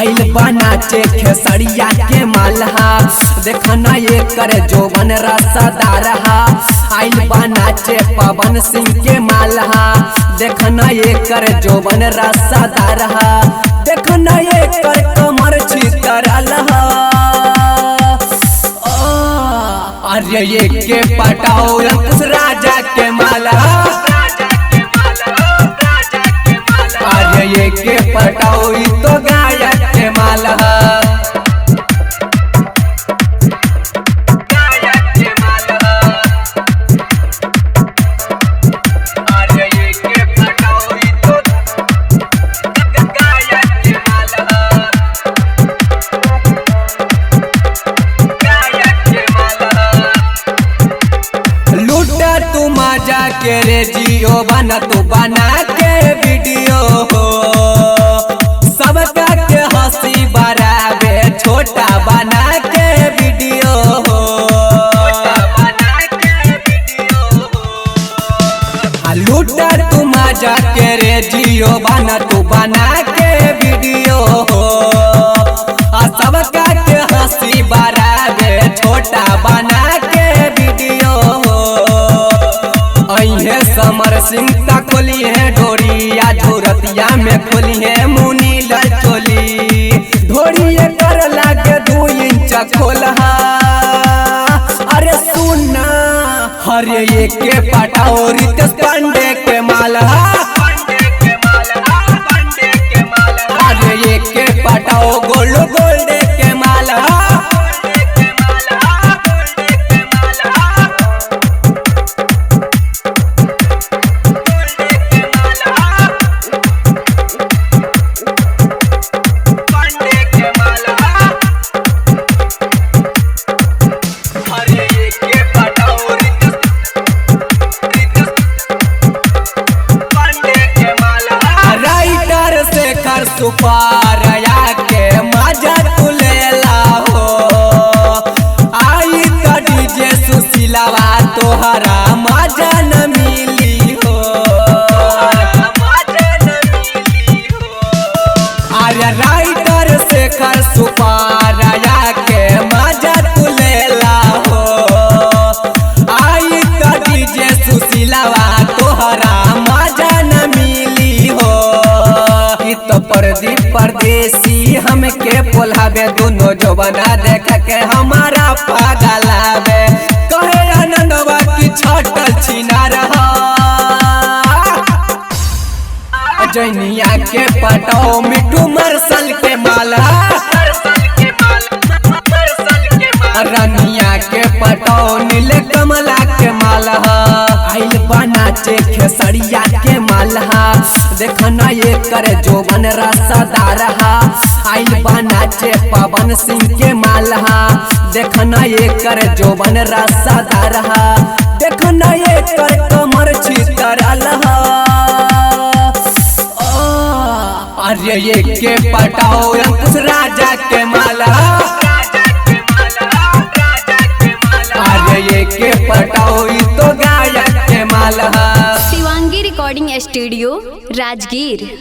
आइल बनाचे खेसरिया के मालहा देखना ये करे जोबन रसदार हा। आइल बनाचे पवन सिंह के मालहा देखना ये करे जोबन रसदार हा। देखना ये कर कमर छितरल हा। अरे ये के पटाओ अंकुश राजा के मालहा। अरे ये के पटाओ तो गायक के मालहा। लूटा तू मजा के रे जियो बना तू बना के वीडियो हो। सबका के हंसी बराबे छोटा बना के वीडियो हो। लूटा तू मजा के रे जियो बना तू बना के वीडियो हो। सबका के हंसी बराबे छोटा बना के वीडियो हो। समर सिंह ता खोली है ढोरिया झोरतिया में खोली है मुनी लचोली। ढोरिए कर लागे 2 इंच खोलहा। अरे सुनना हरे ये के पटाओ रितेश पांडे के मालहा। अरे ये के पटाओ गोल्ड के मालहा। सुपार के मजा तू लेला हो। आई तो डीजे सुशीलावा तोहरा मजा न मिली हो। अरे राइटर शेखर सुपार के मजा तू लेला हो। आई तो डीजे सुशीलावा तोहरा मजा न मिली हो। तो परदीप परदेसी हमके बोलावे दोनों जवाना देख के हमारा पागलावे। कहे आनंदवा की छटल छिना रहा। जैनिया के पटाओ मिठू मरसल के मालहा। रनिया के पटाओ नीले कमला के मालहा। आइल बनाचे खेसरिया के मालहा देखना ये करे जोबन रसदार हा। आइल बनाचे पवन सिंह के मालहा देखना ये करे जोबन रसदार हा। देखना ये कर कमर छितरल हा। अरे ये के पटाओ अंकुश राजा के मालहा। अरे ये के पटाओ तो गायक के मालहा। Shivangi recording studio Rajgir.